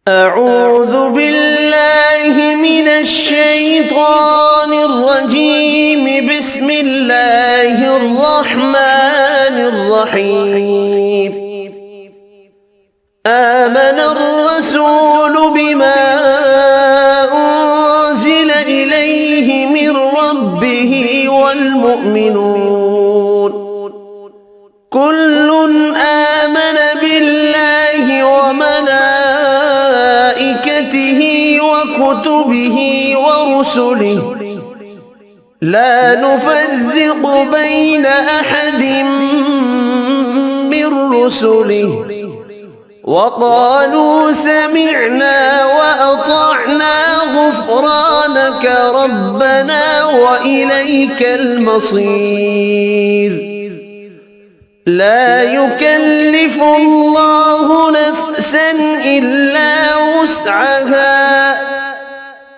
أعوذ بالله من الشيطان الرجيم. بسم الله الرحمن الرحيم. آمن الرسول بما أنزل إليه من ربه والمؤمنون كل آمن بالله وملائكته وكتبه ورسله لا نفرق بين أحد من رسله وقالوا سمعنا وأطعنا غفرانك ربنا وإليك المصير. لا يكلف الله نفسا إلا وسعها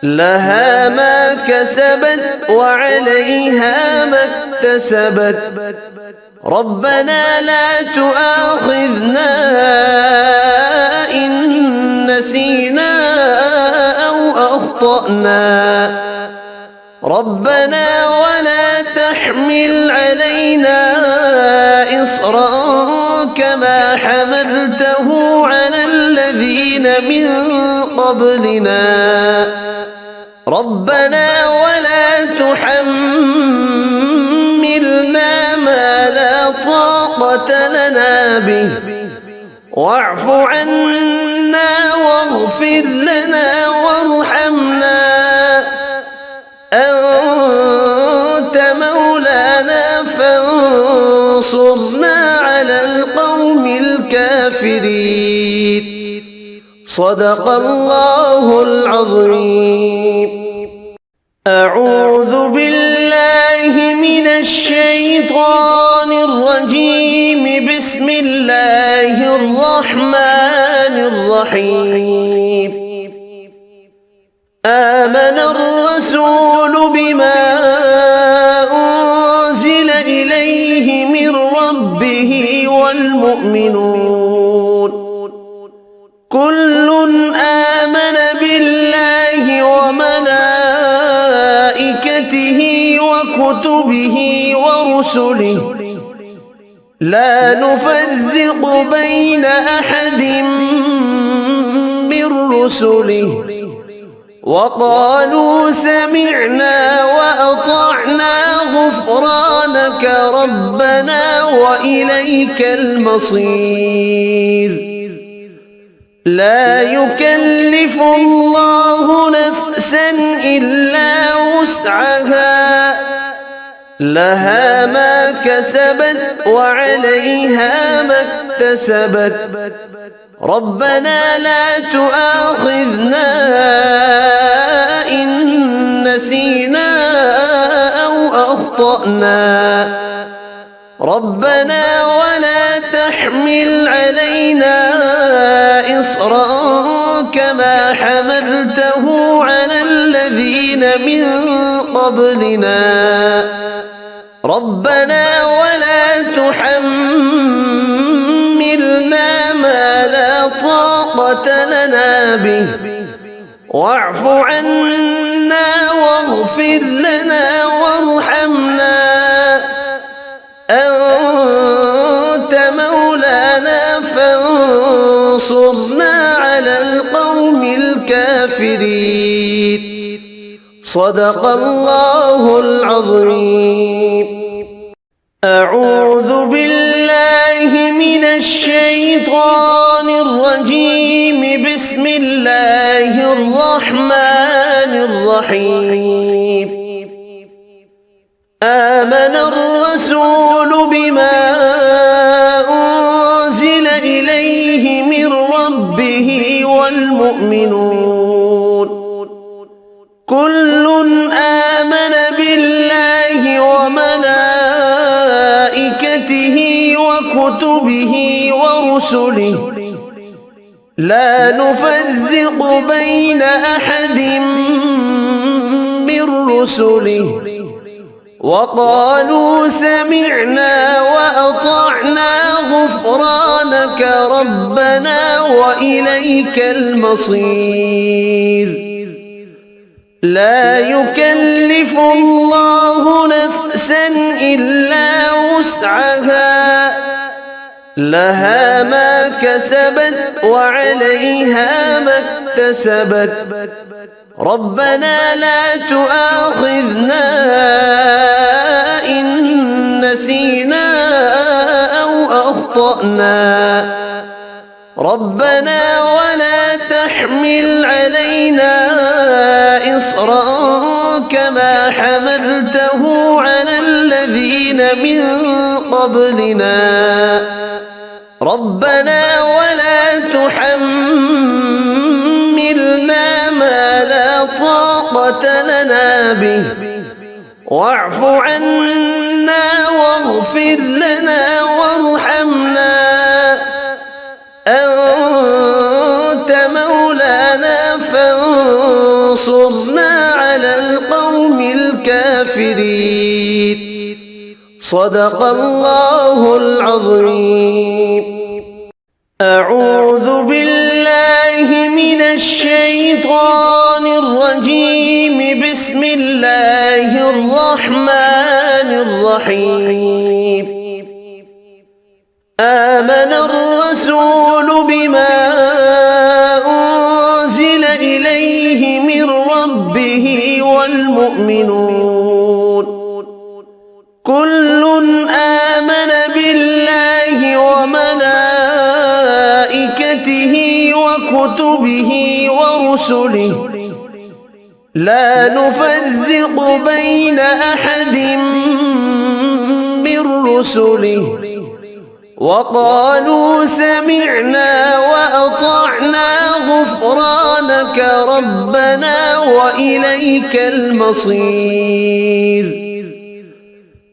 لها ما كسبت وعليها ما اكتسبت ربنا لا تؤاخذنا إن نسينا أو أخطأنا ربنا ولا تحمل علينا إصرا كما حملته على الذين من قبلنا ربنا ولا تحملنا ما لا طاقة لنا به واعف عنا واغفر لنا وارحمنا أنت مولانا فانصرنا على القوم الكافرين. صدق الله العظيم. أعوذ بالله من الشيطان الرجيم. بسم الله الرحمن الرحيم. آمن الرسول بما أنزل إليه من ربه والمؤمنون كل آمن بالله وملائكته وكتبه ورسله لا نفرق بين أحد من رسله وقالوا سمعنا وأطعنا غفرانك ربنا وإليك المصير. لا يكلف الله نفسا إلا وسعها لها ما كسبت وعليها ما اكتسبت ربنا لا تؤاخذنا إن نسينا أو أخطأنا ربنا ولا تحمل علينا إصرا كما حملته على الذين من قبلنا ربنا ولا تحملنا ما لا طاقة لنا به واعف عنا واغفر لنا وارحمنا أنت مولانا فانصرنا على القوم الكافرين. صدق الله العظيم. أعوذ بالله من الشيطان الرجيم. بسم الله الرحمن الرحيم. آمن الرسول بما أنزل إليه من ربه والمؤمنون كل آمن بالله وملائكته وكتبه ورسله لا نفرق بين أحد من رسله وقالوا سمعنا وأطعنا غفرانك ربنا وإليك المصير لا يكلف الله نفسا إلا وسعها لها ما كسبت وعليها ما اكتسبت ربنا لا تؤاخذنا إن نسينا أو أخطأنا ربنا ولا تحمل علينا إصرا كما حملته على الذين من قبلنا ربنا ولا تحملنا ما لا طاقة لنا به واعف عنا واغفر لنا وارحمنا أنت مولانا فانصرنا على القوم الكافرين صدق الله العظيم. أعوذ بالله من الشيطان الرجيم. بسم الله الرحمن الرحيم. آمن الرسول بما أنزل إليه من ربه والمؤمنون كل آمن بالله وملائكته وكتبه ورسله لا نفرق بين أحد من رسله وقالوا سمعنا وأطعنا غفرانك ربنا وإليك المصير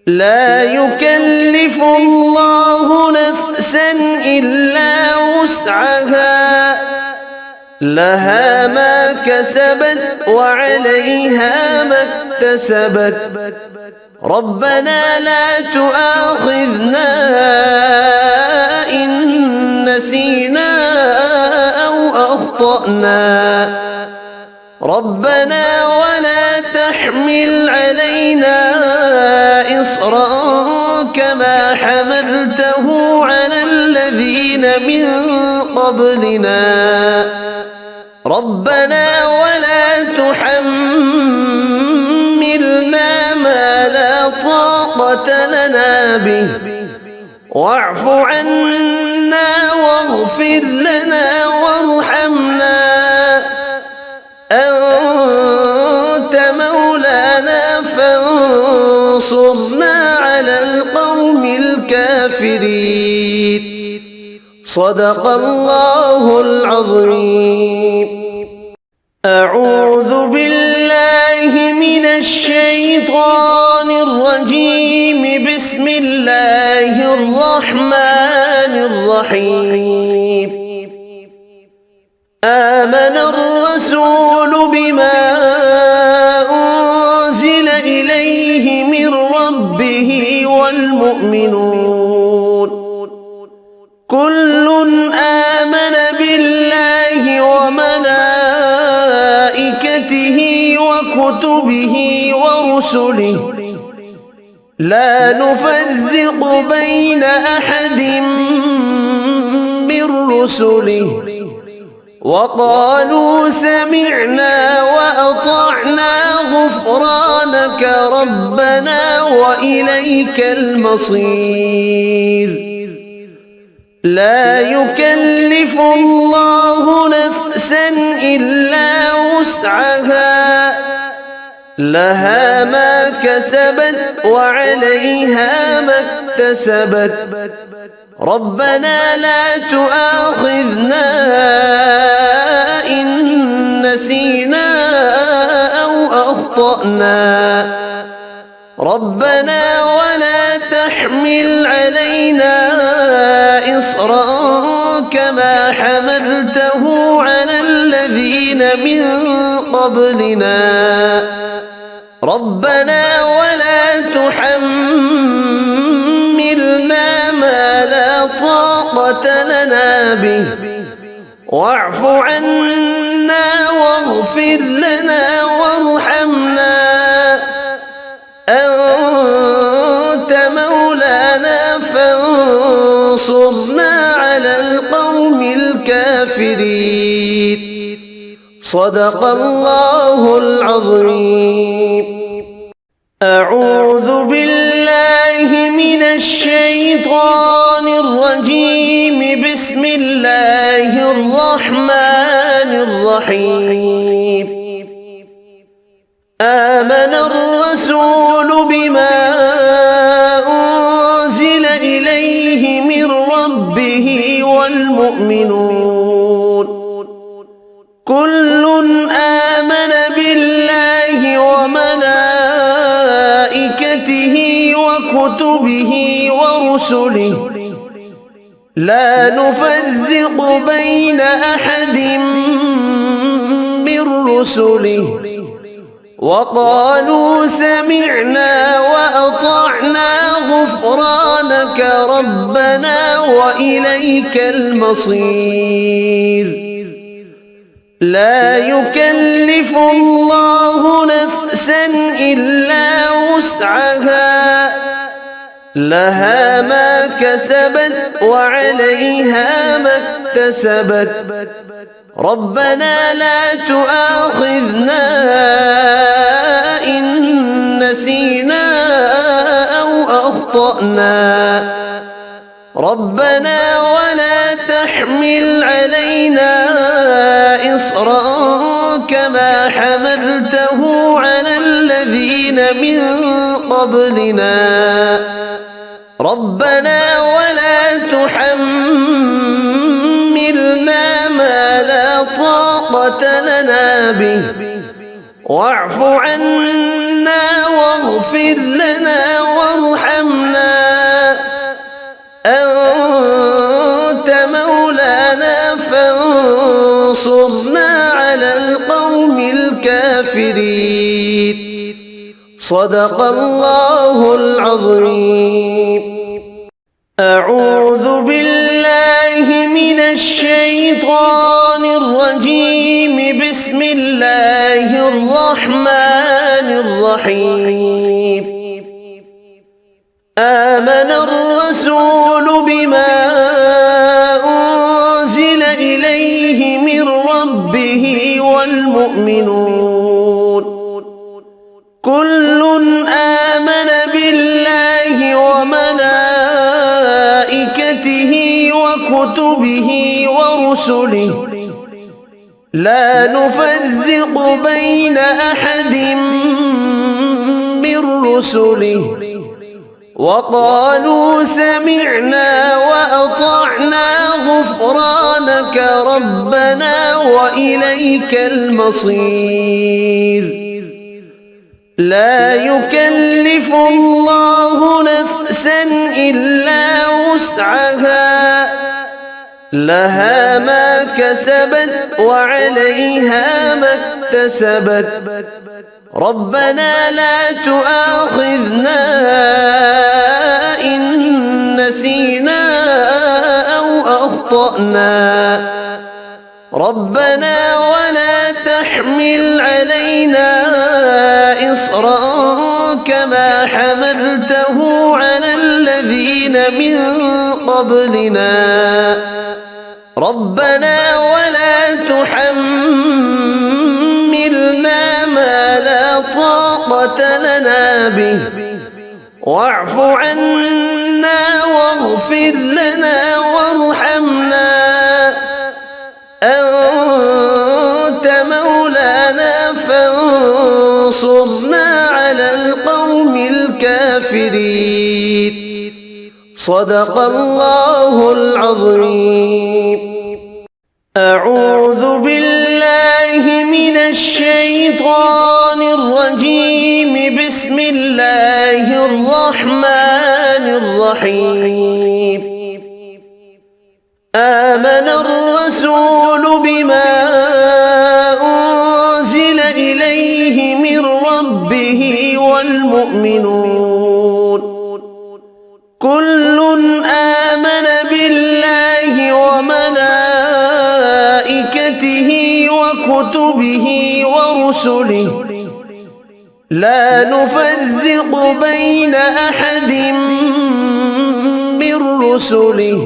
لا يكلف الله نفسا إلا وسعها لها ما كسبت وعليها ما اكتسبت ربنا لا تؤاخذنا إن نسينا أو أخطأنا ربنا ولا تحمل علينا إصرا كما حملته على الذين من قبلنا ربنا ولا تحملنا ما لا طاقة لنا به واعف عنا واغفر لنا وارحمنا أنت مولانا فانصرنا على القوم الكافرين صدق الله العظيم. أعوذ بالله من الشيطان الرجيم. بسم الله الرحمن الرحيم. آمن الرسول بما أنزل إليه من ربه والمؤمنون كل آمن بالله وملائكته وكتبه ورسله لا نفرق بين أحد من رسله وقالوا سمعنا وأطعنا غفرانك ربنا وإليك المصير لا يكلف الله نفسا إلا وسعها لها ما كسبت وعليها ما اكتسبت ربنا لا تؤاخذنا إن نسينا أو أخطأنا ربنا ولا تحمل علينا إصرا كما حملته على الذين من قبلنا ربنا ولا تحملنا ما لا طاقة لنا به واعف عنا واغفر لنا وارحمنا أنت مولانا فانصرنا على القوم الكافرين. صدق الله العظيم. أعوذ بالله من الشيطان الرجيم. بسم الله الرحمن الرحيم. آمن الرسول بما أنزل إليه من ربه والمؤمنون كل آمن بالله وملائكته وكتبه ورسله لا نفرق بين أحد من رسله وقالوا سمعنا وأطعنا غفرانك ربنا وإليك المصير. لا يكلف الله نفسا إلا وسعها لها ما كسبت وعليها ما اكتسبت ربنا لا تؤاخذنا إن نسينا أو أخطأنا ربنا ولا تحمل علينا إصرا كما حملته على الذين من قبلنا ربنا ولا تحملنا ما لا طاقة لنا به واعف عنا واغفر لنا وارحمنا أنت مولانا فانصرنا على القوم الكافرين. صدق الله العظيم. أعوذ بالله من الشيطان الرجيم. بسم الله الرحمن الرحيم. آمن الرسول بما أنزل إليه من ربه والمؤمنون كل آمن بالله وملائكته وكتبه ورسله لا نفرق بين أحد من رسله وقالوا سمعنا وأطعنا غفرانك ربنا وإليك المصير. لا يكلف الله نفسا إلا وسعها لها ما كسبت وعليها ما اكتسبت ربنا لا تؤاخذنا إن نسينا أو أخطأنا ربنا ولا تحمل علينا إصرا كما حملته على الذين من قبلنا ربنا ولا تحملنا ما لا طاقة لنا به واعف عنا واغفر لنا وارحمنا أنت مولانا فانصرنا على القوم الكافرين. صدق الله العظيم. أعوذ بالله من الشيطان الرجيم. بسم الله الرحمن الرحيم. آمن الرسول بما أنزل إليه من ربه والمؤمنون كل آمن بالله وملائكته وكتبه ورسله لا نفرق بين أحد من رسله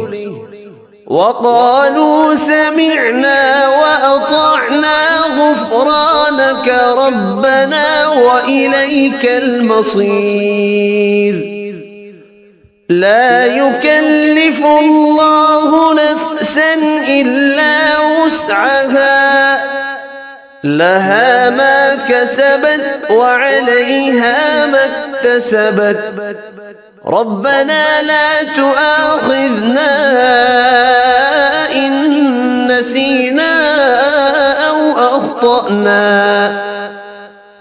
وقالوا سمعنا وأطعنا غفرانك ربنا وإليك المصير لا يكلف الله نفسا إلا وسعها لها ما كسبت وعليها ما اكتسبت ربنا لا تؤاخذنا إن نسينا أو أخطأنا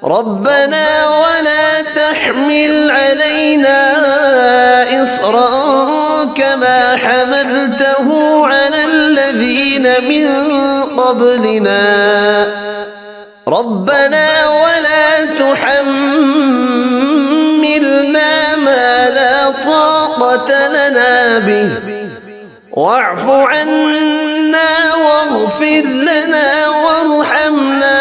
ربنا ولا تحمل علينا إصرا كما حملته على الذين من قبلنا ربنا ولا تحملنا ما لا طاقة لنا به واعف عنا واغفر لنا وارحمنا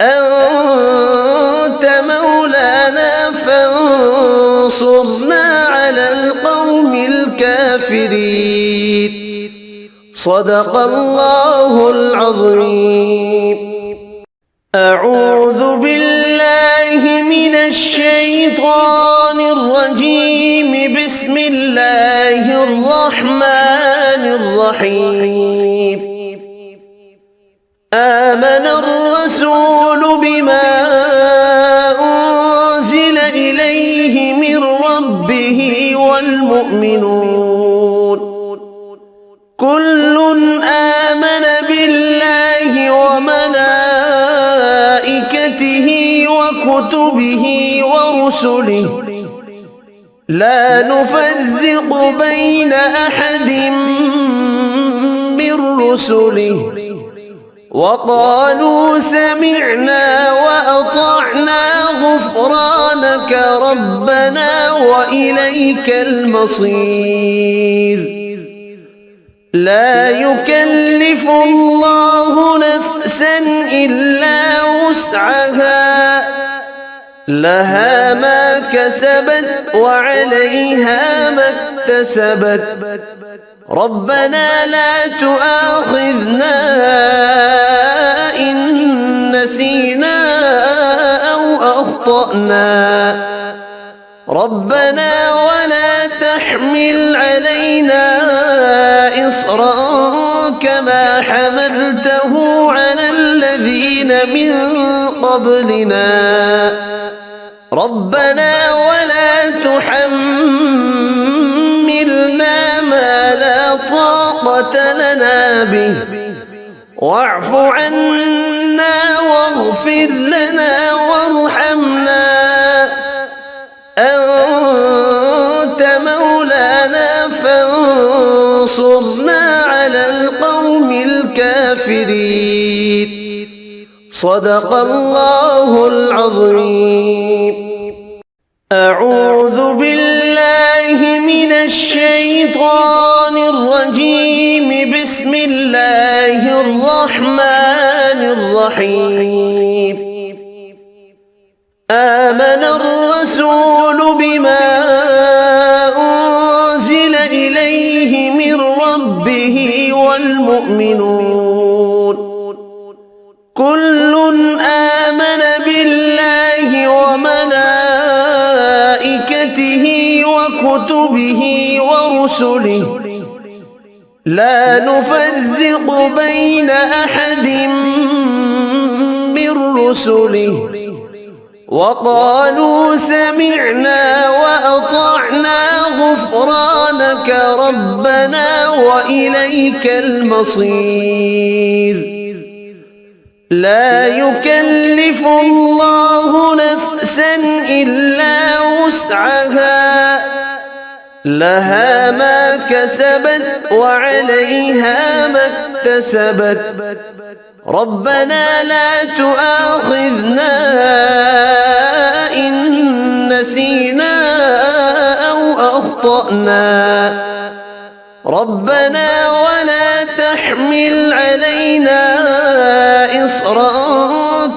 أنت مولانا فانصرنا على القوم الكافرين صدق الله العظيم. أعوذ بالله من الشيطان الرجيم. بسم الله الرحمن الرحيم. آمن الرسول بما أنزل إليه من ربه والمؤمنون كل آمن بالله وملائكته وكتبه ورسله لا نفرق بين أحد من رسله وقالوا سمعنا وأطعنا غفرانك ربنا وإليك المصير لا يكلف الله نفسا إلا وسعها لها ما كسبت وعليها ما اكتسبت ربنا لا تؤاخذنا إن نسينا أو أخطأنا ربنا ولا تحمل علينا إصرا كما حملته على الذين من قبلنا ربنا ولا تحملنا ما لا طاقة لنا به واعف عنا واغفر لنا وارحمنا أنت مولانا فانصرنا على القوم الكافرين صدق الله العظيم. أعوذ بالله من الشيطان الرجيم. بسم الله الرحمن الرحيم. آمن الرسول بما أنزل إليه من ربه والمؤمنون كل آمن بالله وملائكته وكتبه ورسله لا نفرق بين أحد من رسله وقالوا سمعنا وأطعنا غفرانك ربنا وإليك المصير لا يكلف الله نفسا إلا وسعها لها ما كسبت وعليها ما اكتسبت ربنا لا تؤاخذنا إن نسينا أو أخطأنا ربنا ولا تحمل علينا إصرا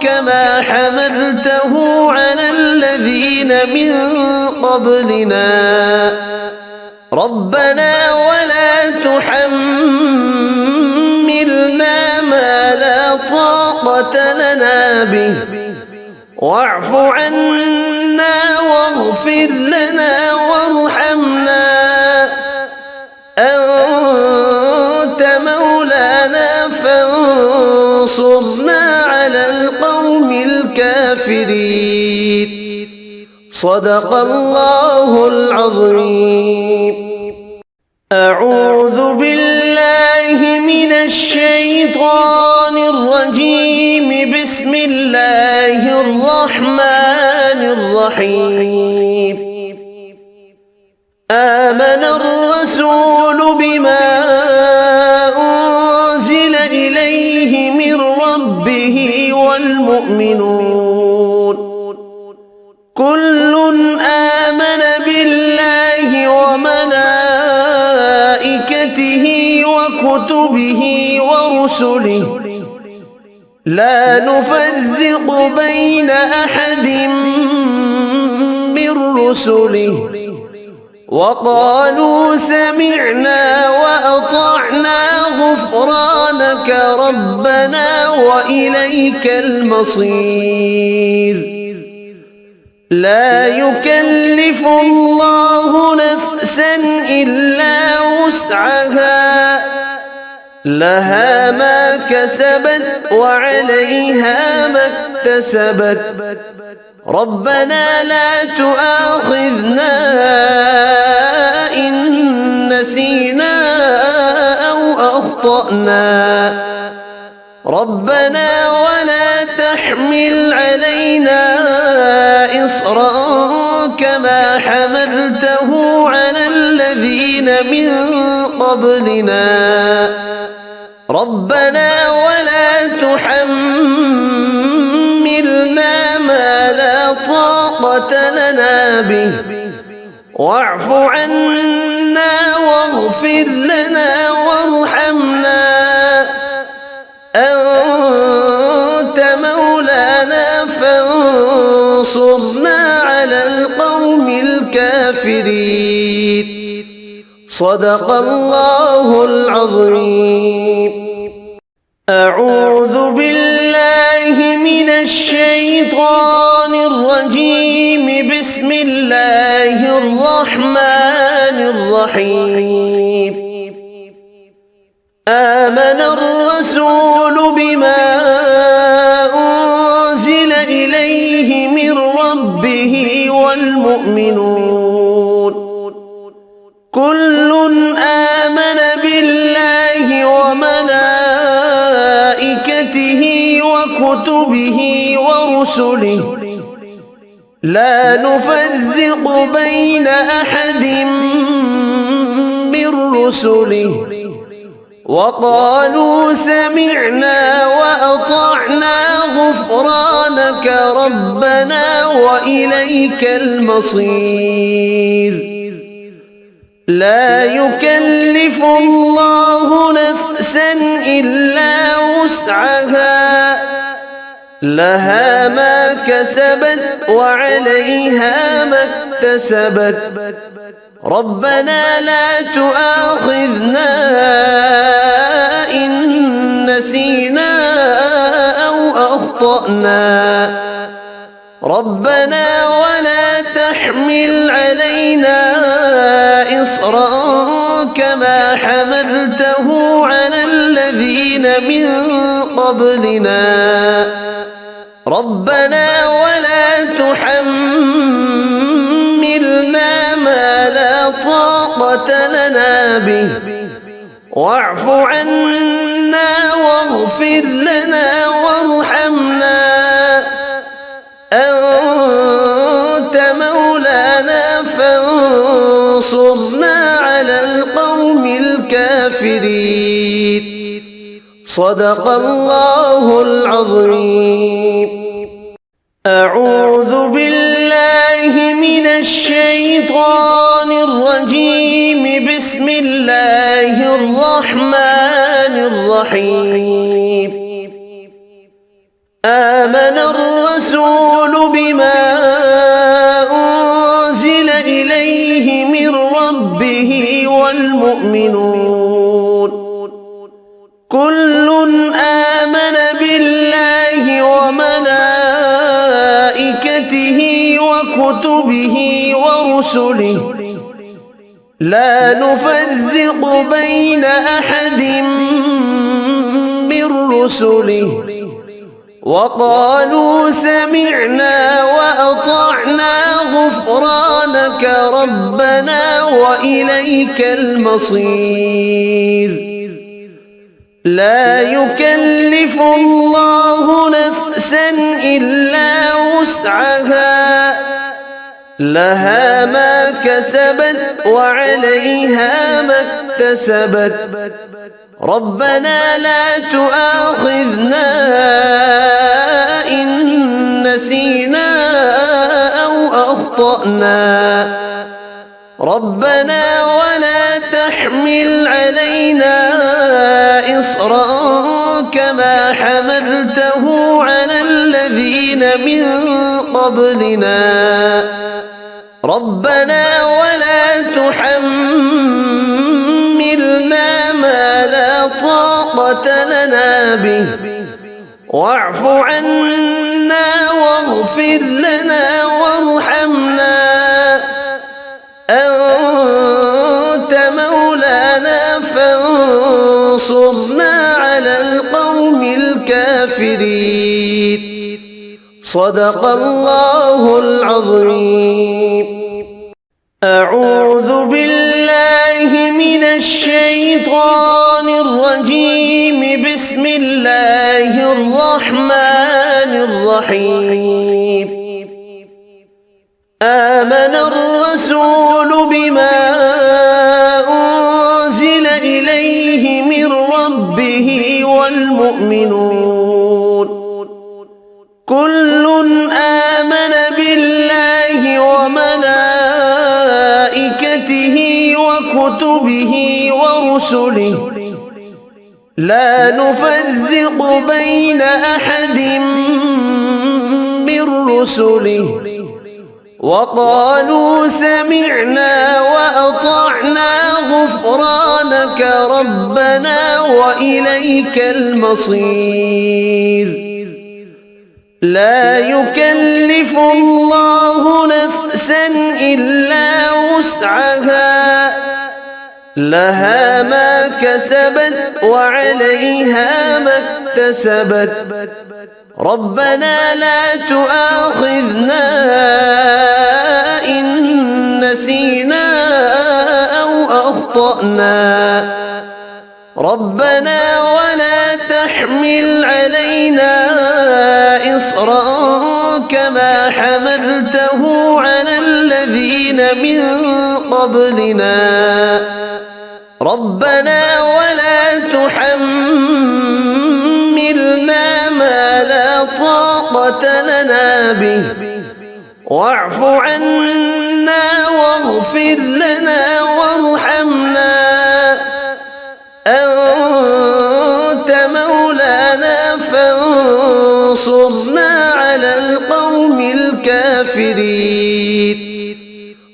كما حملته على الذين من قبلنا ربنا ولا تحملنا ما لا طاقة لنا به واعف عنا واغفر لنا وارحمنا أنت مولانا فانصرنا على القوم الكافرين صدق الله العظيم. أعوذ بالله من الشيطان الرجيم. بسم الله الرحمن الرحيم. آمن الرسول بما أنزل إليه من ربه والمؤمنون كل آمن بالله وملائكته وكتبه ورسله لا نفرق بين أحد من رسله وقالوا سمعنا وأطعنا غفرانك ربنا وإليك المصير. لا يكلف الله نفسا إلا وسعها لها ما كسبت وعليها ما اكتسبت ربنا لا تؤاخذنا إن نسينا أو أخطأنا ربنا ولا تحمل علينا إصرا كما حملته على الذين من قبلنا ربنا ولا تحملنا ما لا طاقة لنا به واعف عنا واغفر لنا وارحمنا أنت مولانا فانصرنا على القوم الكافرين صدق الله العظيم. أعوذ بالله من الشيطان الرجيم. بسم الله الرحمن الرحيم. آمن الرسول بما أنزل إليه من ربه والمؤمنون كل آمن بالله وملائكته وكتبه ورسله لا نفرق بين أحد من رسله وقالوا سمعنا وأطعنا غفرانك ربنا وإليك المصير. لا يكلف الله نفسا إلا وسعها لها ما كسبت وعليها ما اكتسبت ربنا لا تؤاخذنا إن نسينا أو أخطأنا ربنا ولا تحمل علينا إصرا كما حملته على الذين من قبلنا ربنا ولا تحملنا ما لا طاقة لنا به واعف عنا واغفر لنا وارحمنا أنت مولانا فانصرنا على القوم الكافرين صدق الله العظيم. أعوذ بالله من الشيطان الرجيم. بسم الله الرحمن الرحيم. آمن الرسول بما أنزل إليه من ربه والمؤمنون كل آمن بالله وملائكته وكتبه ورسله لا نفرق بين أحد من رسله وقالوا سمعنا وأطعنا غفرانك ربنا وإليك المصير. لا يكلف الله نفسا إلا وسعها لها ما كسبت وعليها ما اكتسبت ربنا لا تؤاخذنا إن نسينا أو أخطأنا ربنا ولا تحمل علينا إصرا كما حملته على الذين من قبلنا ربنا ولا تحملنا ما لا طاقة لنا به واعف عنا واغفر لنا وارحمنا أنت مولانا فانصرنا على القوم الكافرين. صدق الله العظيم. أعوذ بالله من الشيطان الرجيم. بسم الله الرحمن الرحيم. آمن الرسول بما أنزل إليه من ربه والمؤمنون كل آمن بالله وملائكته وكتبه ورسله لا نفرق بين أحد من رسله وقالوا سمعنا وأطعنا غفرانك ربنا وإليك المصير. لا يكلف الله نفسا إلا وسعها لها ما كسبت وعليها ما اكتسبت ربنا لا تؤاخذنا إن نسينا أو أخطأنا ربنا ولا تحمل علينا إصرا كما حملته على الذين من قبلنا ربنا ولا تحملنا ما لا طاقة لنا به واعف عنا واغفر لنا وارحمنا أنت مولانا فانصرنا على القوم الكافرين.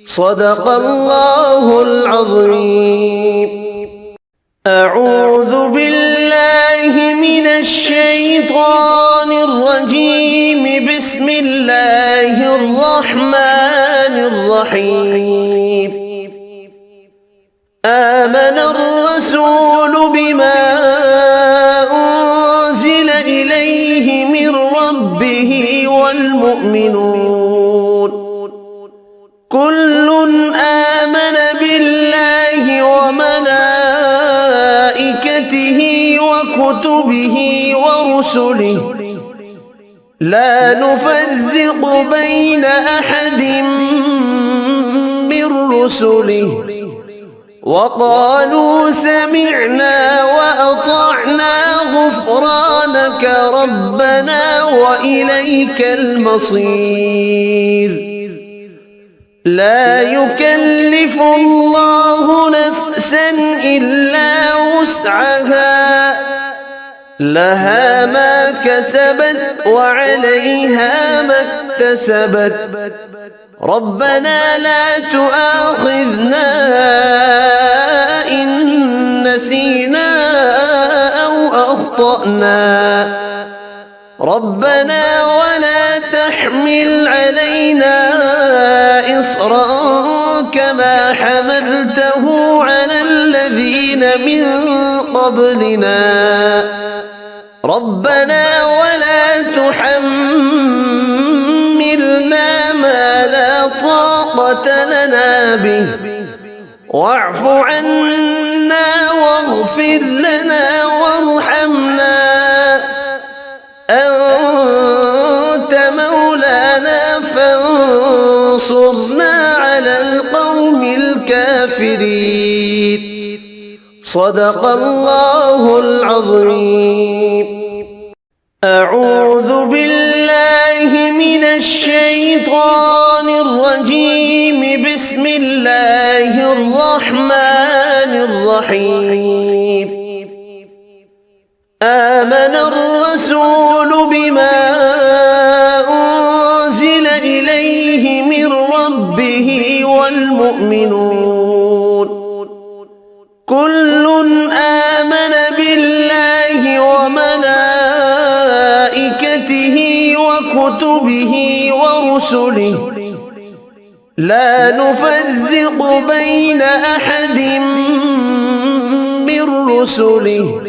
صدق الله العظيم. أعوذ بالله من الشيطان الرجيم. بسم الله الرحمن الرحيم. آمن الرسول بما أنزل إليه من ربه والمؤمنون كل آمن بالله وملائكته وكتبه ورسله لا نفرق بين أحد من رسله وقالوا سمعنا وأطعنا غفرانك ربنا وإليك المصير لا يكلف الله نفسا إلا وسعها لها ما كسبت وعليها ما اكتسبت ربنا لا تؤاخذنا إن نسينا أو أخطأنا ربنا ولا تحمل علينا إصرا كما حملته على الذين من قبلنا ربنا ولا تحملنا ما لا طاقة لنا به واعف عنا واغفر لنا وارحمنا أنت مولانا فانصرنا على القوم الكافرين صدق الله العظيم. أعوذ بالله من الشيطان الرجيم. بسم الله الرحمن الرحيم. آمن الرسول بما أنزل إليه من ربه والمؤمنون كل آمن بالله وملائكته وكتبه ورسله لا نفرق بين أحد من رسله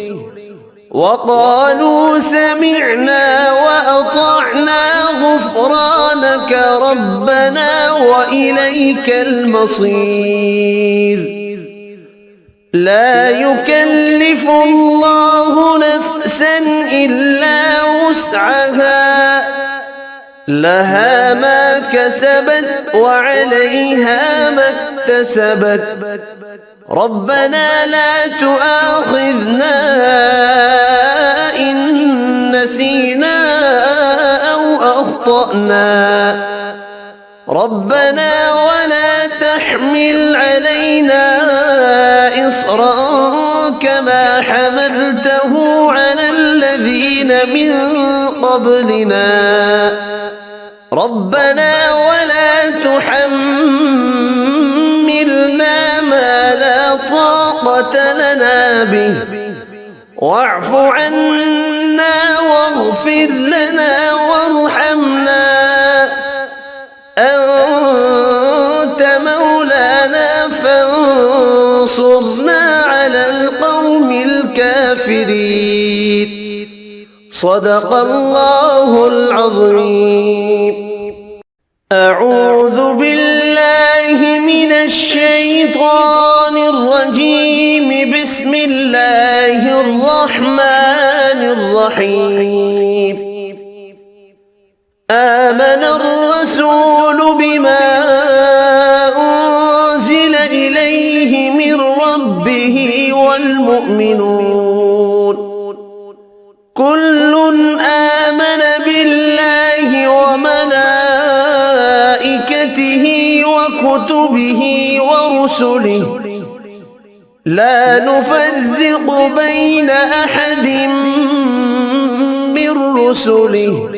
وقالوا سمعنا وأطعنا غفرانك ربنا وإليك المصير لا يكلف الله نفسا إلا وسعها لها ما كسبت وعليها ما اكتسبت ربنا لا تؤاخذنا إن نسينا أو أخطأنا ربنا ولا تحمل علينا إصرا كما حملته على الذين من قبلنا ربنا ولا تحملنا ما لا طاقة لنا به واعف عنا واغفر لنا وارحمنا أنت مولانا فانصرنا على القوم الكافرين صدق الله العظيم. أعوذ بالله من الشيطان الرجيم. بسم الله الرحمن الرحيم. آمن الرسول بما أنزل إليه من ربه والمؤمنون كل آمن بالله وملائكته وكتبه ورسله لا نفرق بين أحد من رسله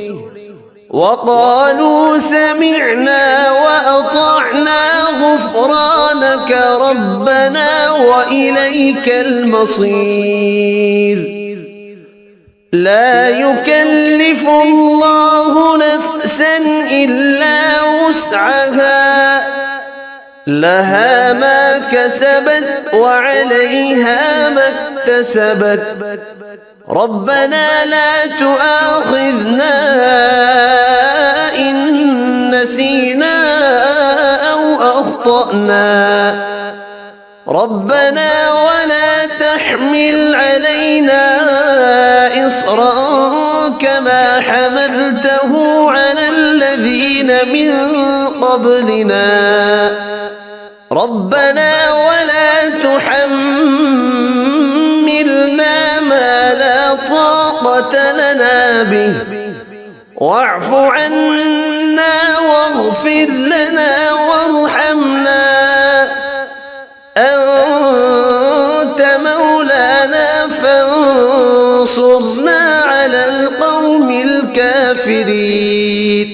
وقالوا سمعنا وأطعنا غفرانك ربنا وإليك المصير لا يكلف الله نفسا إلا وسعها لها ما كسبت وعليها ما اكتسبت ربنا لا تؤاخذنا إن نسينا أو أخطأنا ربنا ولا تحمل علينا إصرا كما حملته على الذين من قبلنا ربنا ولا تحملنا ما لا طاقة لنا به واعف عنا واغفر لنا وارحمنا أنت مولانا فانصرنا على القوم الكافرين.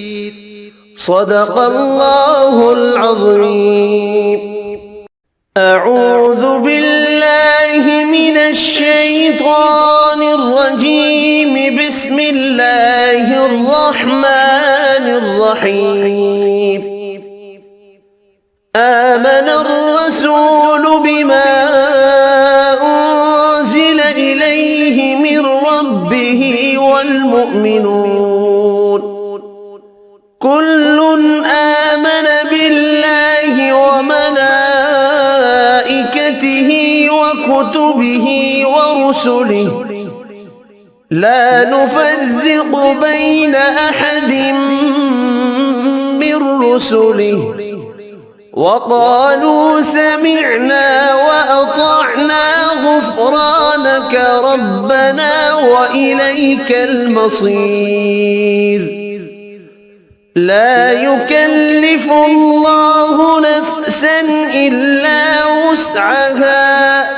صدق الله العظيم. أعوذ بالله من الشيطان الرجيم. بسم الله الرحمن الرحيم. آمن الرسول بما أنزل إليه من ربه والمؤمنون كل آمن بالله وملائكته وكتبه ورسله لا نفرق بين أحد من رسله وقالوا سمعنا وأطعنا غفرانك ربنا وإليك المصير. لا يكلف الله نفسا إلا وسعها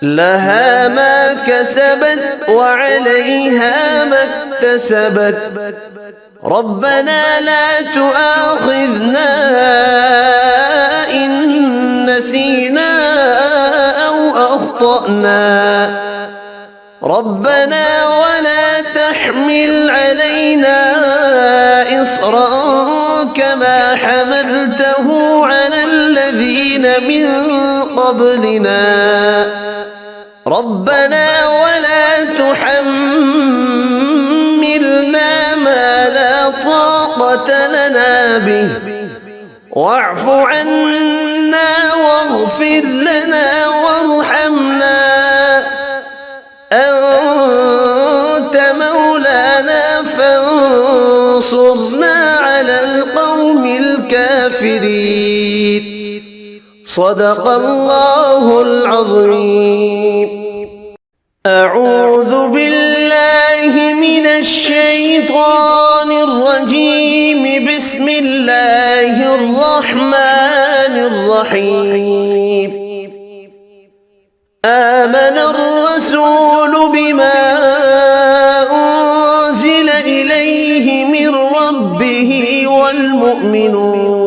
لها ما كسبت وعليها ما اكتسبت ربنا لا تؤاخذنا إن نسينا أو أخطأنا ربنا ولا تحمل علينا إصرا كما حملته على الذين من قبلنا ربنا ولا تحملنا ما لا طاقة لنا به واعف عنا واغفر لنا وارحمنا أنت مولانا فانصرنا على القوم الكافرين. صدق الله العظيم. أعوذ بالله من الشيطان الرجيم. بسم الله الرحمن الرحيم. آمن الرسول بما أنزل إليه من ربه والمؤمنون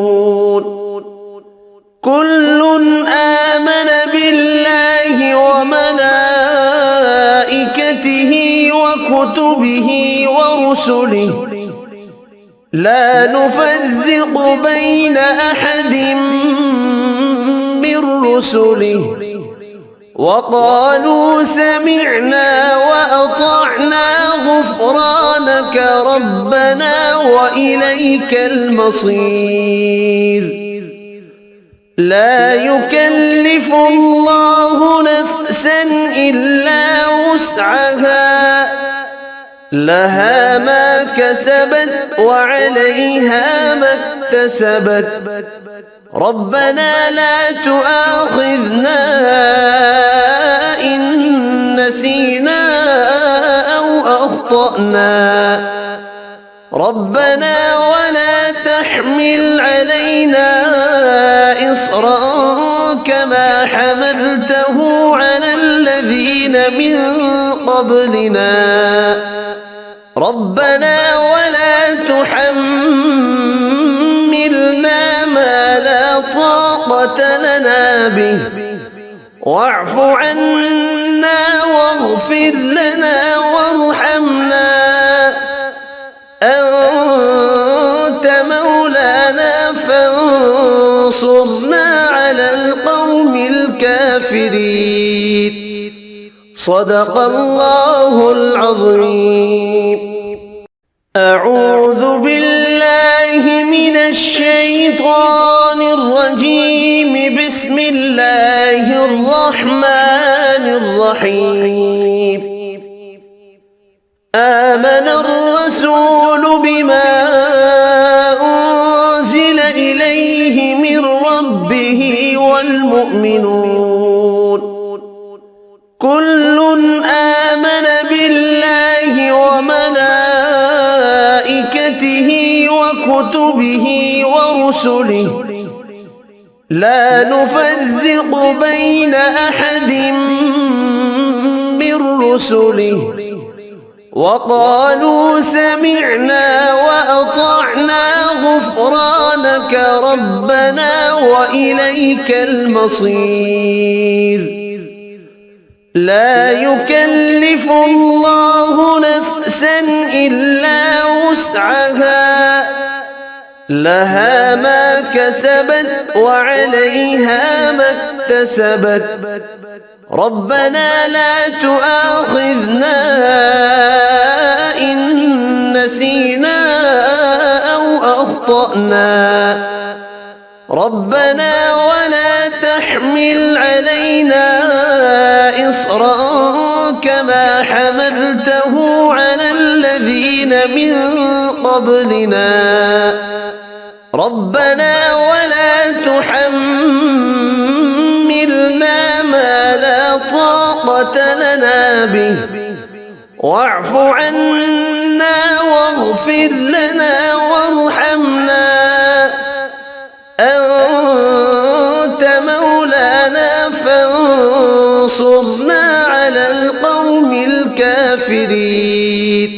كل آمن بالله وملائكته وكتبه ورسله لا نفرق بين أحد من رسله وقالوا سمعنا وأطعنا غفرانك ربنا وإليك المصير. لا يكلف الله نفسا إلا وسعها لها ما كسبت وعليها ما اكتسبت ربنا لا تؤاخذنا إن نسينا أو أخطأنا ربنا ولا تحمل علينا إصرا كما حملته على الذين من قبلنا ربنا ولا تحملنا ما لا طاقة لنا به واعف عنا واغفر لنا وارحمنا أنت مولانا فانصرنا على القوم الكافرين. صدق الله العظيم. أعوذ بالله من الشيطان الرجيم. بسم الله الرحمن الرحيم. آمن الرسول بما أنزل إليه من ربه والمؤمنون وكتبه ورسله لا نفرق بين أحد من رسله وقالوا سمعنا وأطعنا غفرانك ربنا وإليك المصير لا يكلف الله نفسا إلا وسعها لها ما كسبت وعليها ما اكتسبت ربنا لا تؤاخذنا إن نسينا أو أخطأنا ربنا ولا تحمل علينا إصرا كما حملته على الذين من قبلنا ربنا ولا تحملنا ما لا طاقة لنا به واعف عنا واغفر لنا وارحمنا أنت مولانا فانصرنا على القوم الكافرين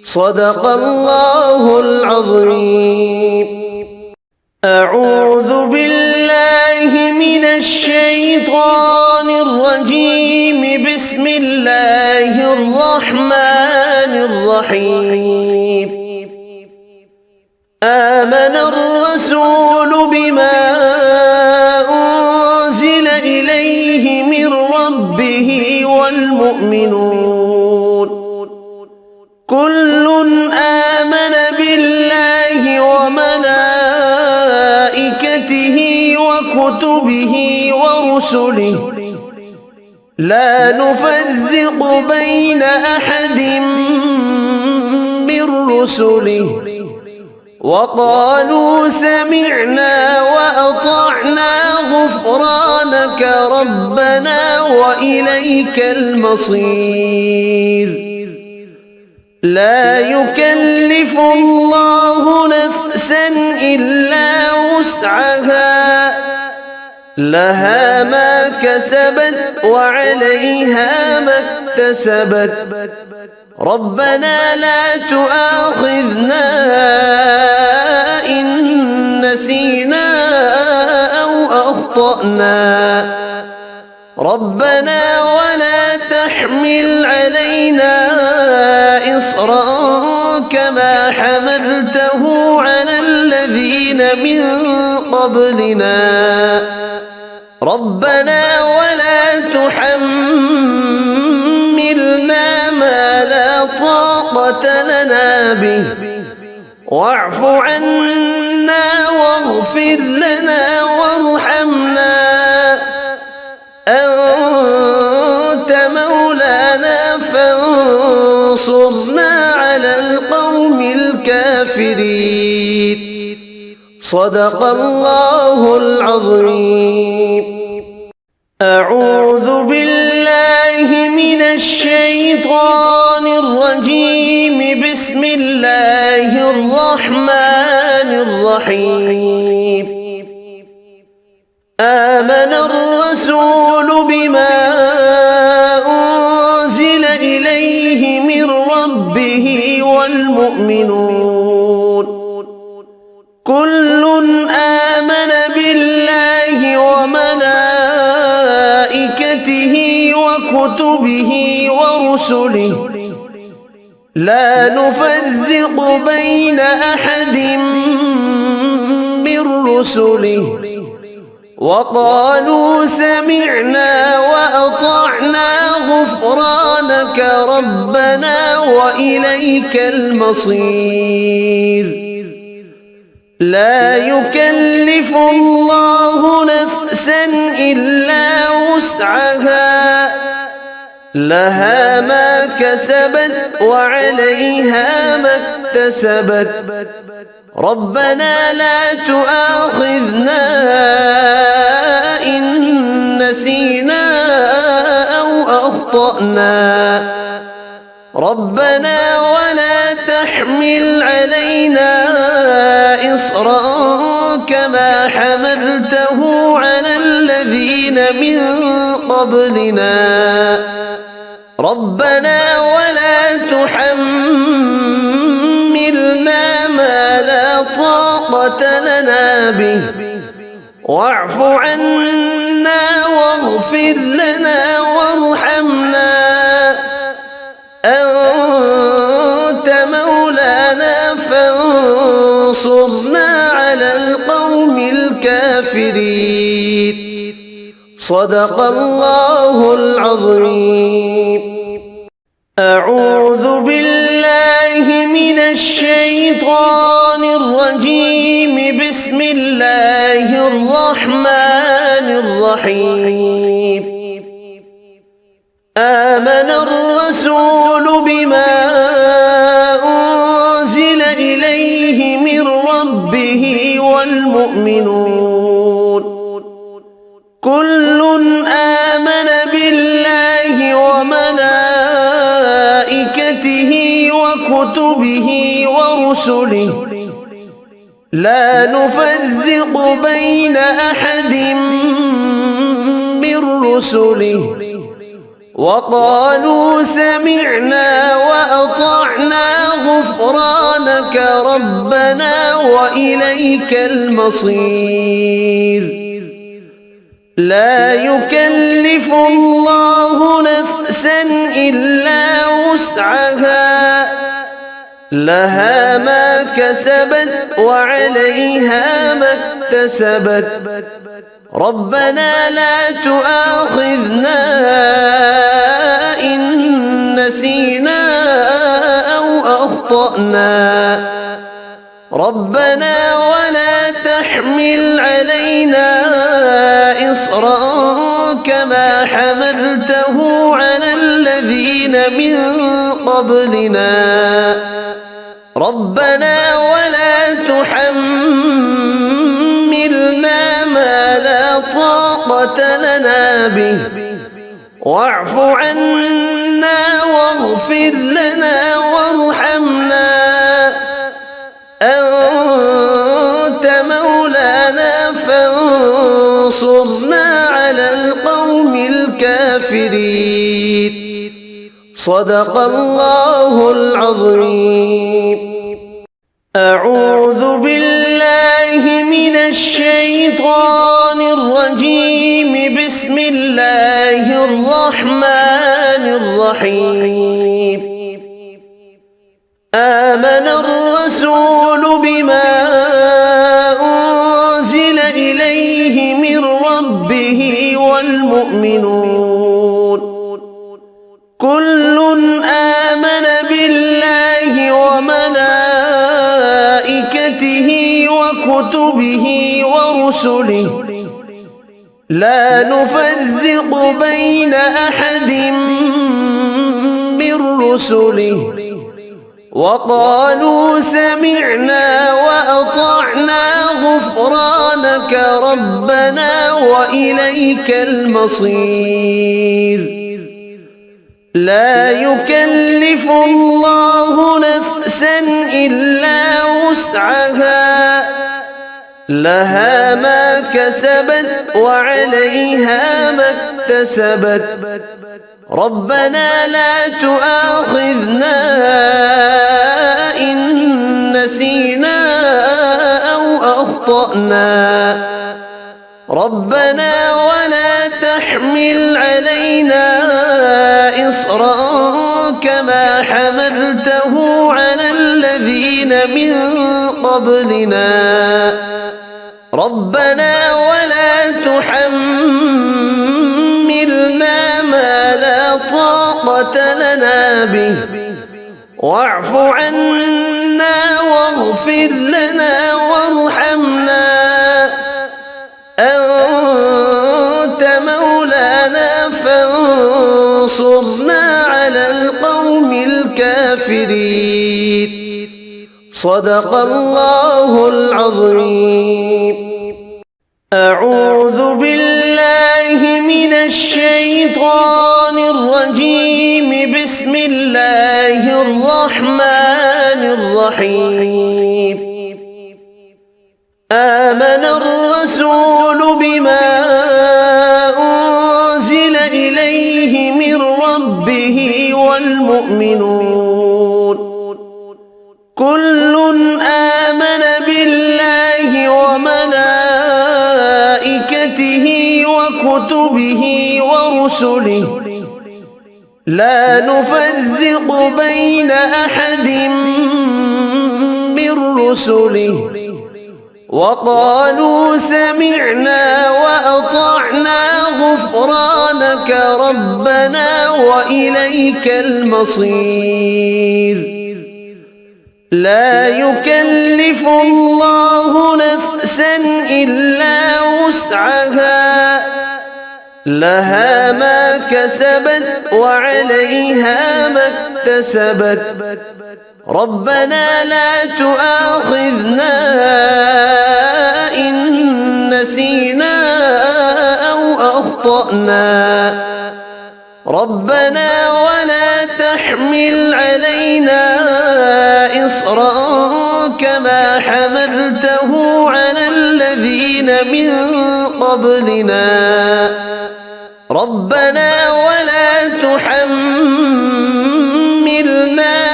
صدق الله العظيم. أعوذ بالله من الشيطان الرجيم. بسم الله الرحمن الرحيم. آمن الرسول بما أنزل إليه من ربه والمؤمنون كل آمن بالله وملائكته وكتبه ورسله لا نفرق بين أحد من رسله وقالوا سمعنا وأطعنا غفرانك ربنا وإليك المصير لا يكلف الله نفسا إلا وسعها لها ما كسبت وعليها ما اكتسبت ربنا لا تؤاخذنا إن نسينا أو أخطأنا ربنا ولا تحمل علينا إصرا كما حملته على الذين من قبلنا ربنا ولا تحملنا ما لا طاقة لنا به واعف عنا واغفر لنا وارحمنا أنت مولانا فانصرنا على القوم الكافرين صدق الله العظيم. أعوذ بالله من الشيطان الرجيم. بسم الله الرحمن الرحيم. آمن الرسول بما أنزل إليه من ربه والمؤمنون كل آمن بالله وملائكته وكتبه ورسله لا نفرق بين أحد من رسله وقالوا سمعنا وأطعنا غفرانك ربنا وإليك المصير لا يكلف الله نفسا إلا وسعها لها ما كسبت وعليها ما اكتسبت ربنا لا تؤاخذنا إن نسينا أو أخطأنا ربنا ولا تحمل علينا إصرا كما حملته على الذين من قبلنا ربنا ولا تحملنا ما لا طاقة لنا به واعف عنا واغفر لنا وارحمنا أنت مولانا فانصرنا على القوم الكافرين صدق الله العظيم. أعوذ بالله من الشيطان الرجيم. بسم الله الرحمن الرحيم. آمن الرسول بما أنزل إليه من ربه والمؤمنون كل آمن بالله وملائكته وكتبه ورسله لا نفرق بين أحد من رسله وقالوا سمعنا وأطعنا غفرانك ربنا وإليك المصير. لا يكلف الله نفسا إلا وسعها لها ما كسبت وعليها ما اكتسبت ربنا لا تؤاخذنا إن نسينا أو أخطأنا ربنا ولا تحمل علينا إصرا كما حملته على الذين من قبلنا ربنا ولا تحملنا ما لا طاقة لنا به واعف عنا واغفر لنا وارحمنا أنت مولانا فانصرنا على القوم الكافرين صدق الله العظيم. أعوذ بالله من الشيطان الرجيم. بسم الله الرحمن الرحيم. آمن الرسول بما أنزل إليه من ربه والمؤمنون كل آمن بالله وملائكته وكتبه ورسله لا نفرق بين أحد من رسله وقالوا سمعنا وأطعنا غفرانك ربنا وإليك المصير. لا يكلف الله نفسا إلا وسعها لها ما كسبت وعليها ما اكتسبت ربنا لا تؤاخذنا إن نسينا أو أخطأنا ربنا ولا تحمل علينا إصرا كما حملته على الذين من قبلنا ربنا ولا تحملنا ما لا طاقة لنا به واعف عنا واغفر لنا وارحمنا أنت مولانا فانصرنا على القوم الكافرين صدق الله العظيم. أعوذ بالله من الشيطان الرجيم. بسم الله الرحمن الرحيم. كل آمن بالله وملائكته وكتبه ورسله لا نفرق بين أحد من رسله وقالوا سمعنا وأطعنا غفرانك ربنا وإليك المصير لا يكلف الله نفسا إلا وسعها لها ما كسبت وعليها ما اكتسبت ربنا لا تؤاخذنا إن نسينا أو أخطأنا ربنا ولا تحمل علينا إصرا كما حملته على الذين من قبلنا ربنا ولا تحملنا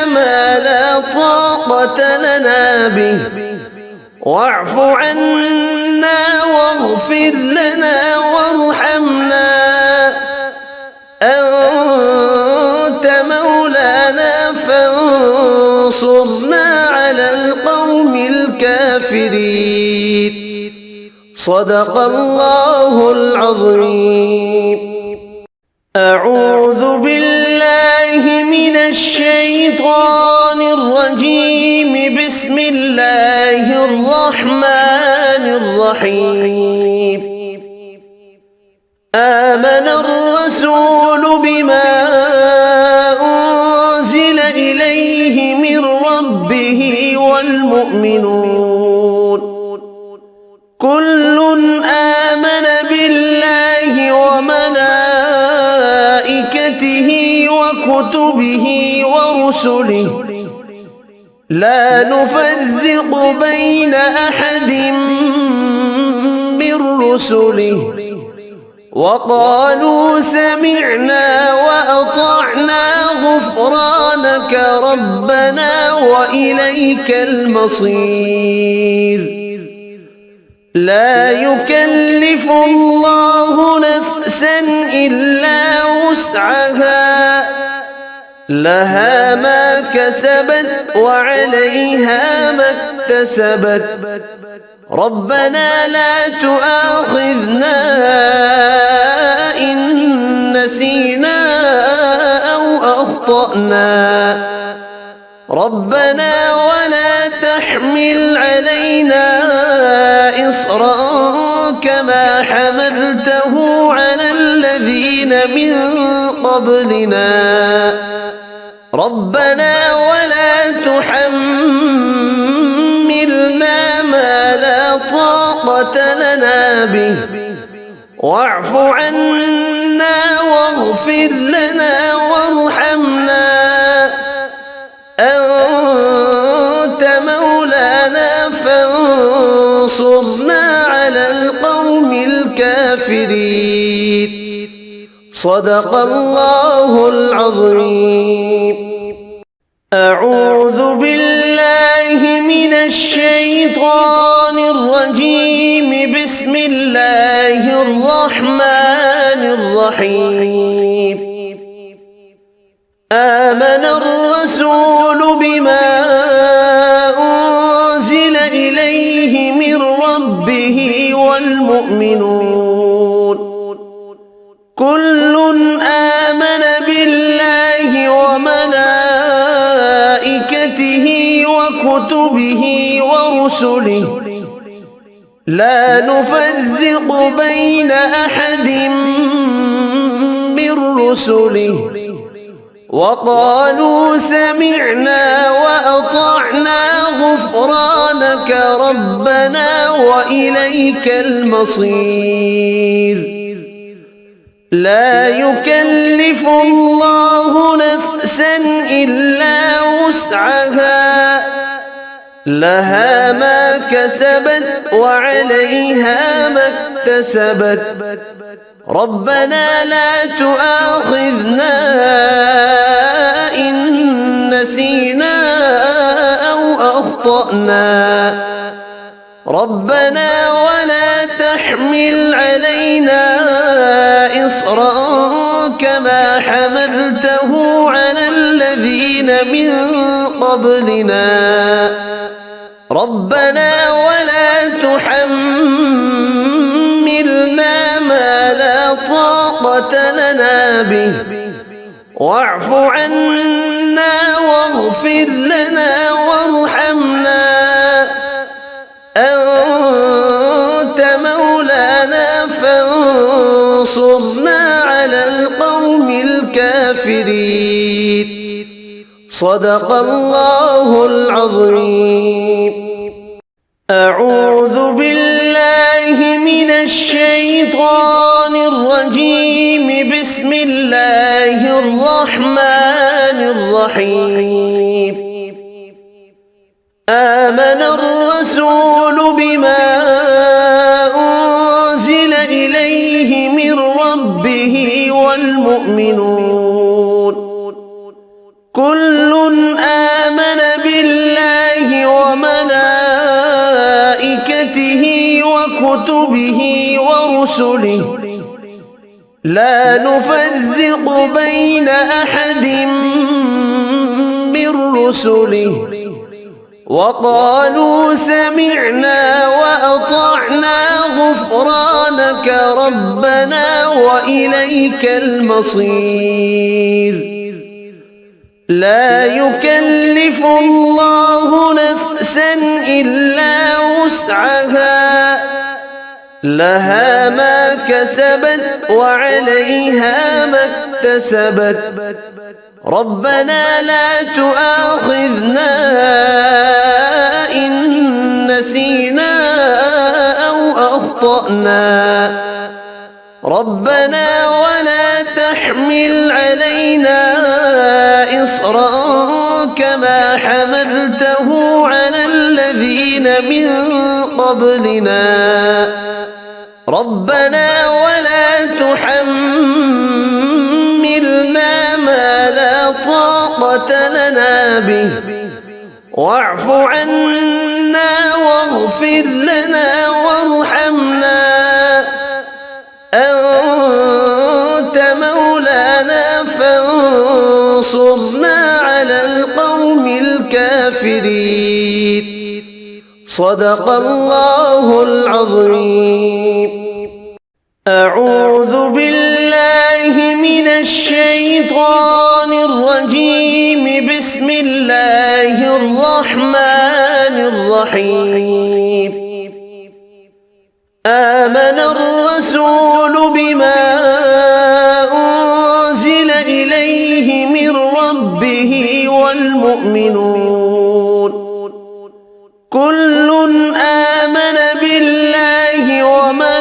ما لا طاقة لنا به واعف عنا واغفر لنا وارحمنا أنت مولانا فانصرنا على القوم الكافرين صدق الله العظيم. أعوذ بالله من الشيطان الرجيم. بسم الله الرحمن الرحيم. آمن الرسول بما أنزل إليه من ربه والمؤمنون كل آمن بالله وملائكته وكتبه ورسله لا نفرق بين أحد من رسله وقالوا سمعنا وأطعنا غفرانك ربنا وإليك المصير لا يكلف الله نفسا إلا وسعها لها ما كسبت وعليها ما اكتسبت ربنا لا تؤاخذنا إن نسينا أو أخطأنا ربنا ولا تحمل علينا إصرا كما حملته على الذين من قبلنا ربنا ولا تحملنا ما لا طاقة لنا به واعف عنا واغفر لنا وارحمنا أنت مولانا فانصرنا على القوم الكافرين صدق الله العظيم. أعوذ بالله من الشيطان الرجيم. بسم الله الرحمن الرحيم. آمن الرسول بما أنزل إليه من ربه والمؤمنون كل آمن بالله وملائكته وكتبه ورسله لا نفرق بين أحد من رسله وقالوا سمعنا وأطعنا غفرانك ربنا وإليك المصير لا يكلف الله نفسا إلا وسعها لها ما كسبت وعليها ما اكتسبت ربنا لا تؤاخذنا إن نسينا أو وأخطأنا ربنا ولا تحمل علينا إصرا كما حملته على الذين من قبلنا ربنا ولا تحملنا ما لا طاقة لنا به واعف عنا واغفر لنا وارحمنا أنت مولانا فانصرنا على القوم الكافرين صدق الله العظيم. أعوذ بالله من الشيطان الرجيم. بسم الله الرحمن الرحيم. آمن الرسول بما أنزل إليه من ربه والمؤمنون كل آمن بالله وملائكته وكتبه ورسله لا نفرق بين أحد من رسله وقالوا سمعنا وأطعنا غفرانك ربنا وإليك المصير. لا يكلف الله نفسا إلا وسعها لها ما كسبت وعليها ما اكتسبت ربنا لا تؤاخذنا إن نسينا أو أخطأنا ربنا ولا تحمل علينا إصرا كما حملته على الذين من قبلنا ربنا ولا تحملنا ما لا طاقة لنا به واعف عنا واغفر لنا وارحمنا أنت مولانا فانصرنا على القوم الكافرين صدق الله العظيم. أعوذ بالله من الشيطان الرجيم. بسم الله الرحمن الرحيم. آمن الرسول بما أنزل إليه من ربه والمؤمنون كل آمن بالله وملائكته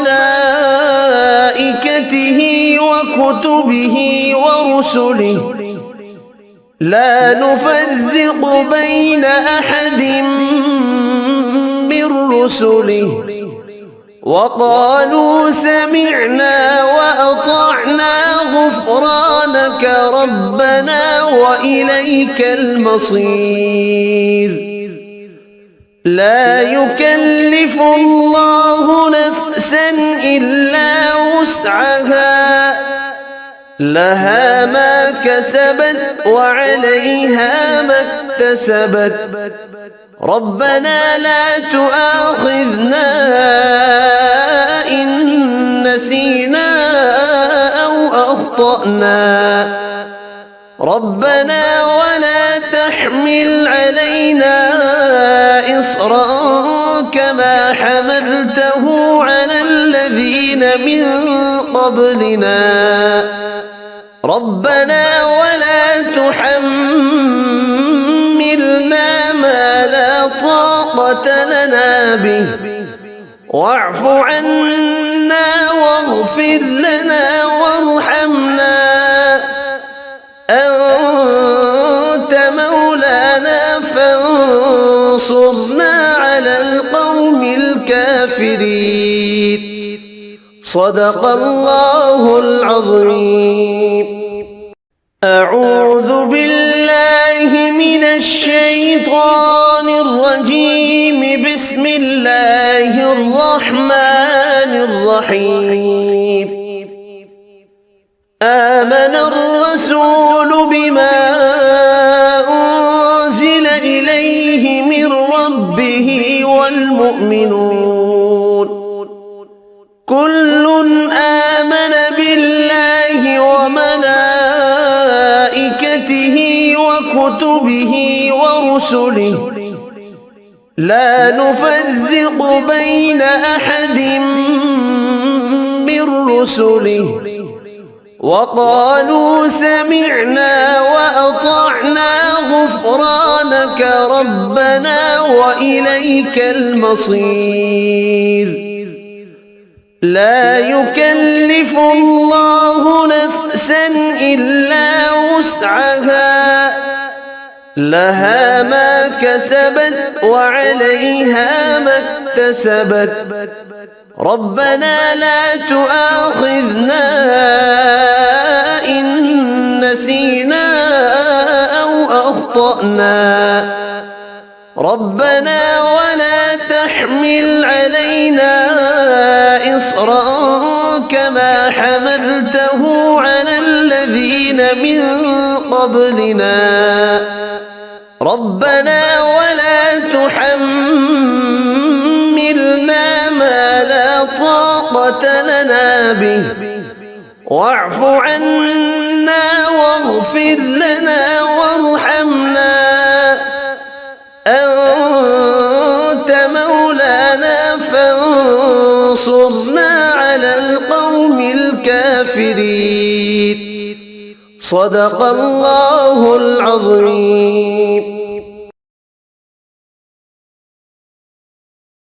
وكتبه ورسله لا نفرق بين أحد من رسله وقالوا سمعنا وأطعنا غفرانك ربنا وإليك المصير. لا يكلف الله نفسا إلا وسعها لها ما كسبت وعليها ما اكتسبت ربنا لا تؤاخذنا إن نسينا أو أخطأنا ربنا ولا تحمل علينا إصرا كما حملته على الذين من قبلنا ربنا ولا تحملنا ما لا طاقة لنا به واعف عنا واغفر لنا وارحمنا أنت مولانا فانصرنا على القوم الكافرين صدق الله العظيم. أعوذ بالله من الشيطان الرجيم. الرجيم. بسم الله الرحمن الرحيم. آمن الرسول بما أنزل إليه من ربه والمؤمنون كل آمن بالله وملائكته وكتبه ورسله لا نفرق بين أحد من رسله وقالوا سمعنا وأطعنا غفرانك ربنا وإليك المصير. لا يكلف الله نفسا إلا وسعها لها ما كسبت وعليها ما اكتسبت ربنا لا تؤاخذنا إن نسينا أو أخطأنا ربنا ولا تحمل علينا إصرا كما حملته على الذين من قبلنا ربنا ولا تحملنا ما لا طاقة لنا به واعف عنا واغفر لنا وارحمنا أنت مولانا فانصرنا على القوم الكافرين. صدق الله العظيم.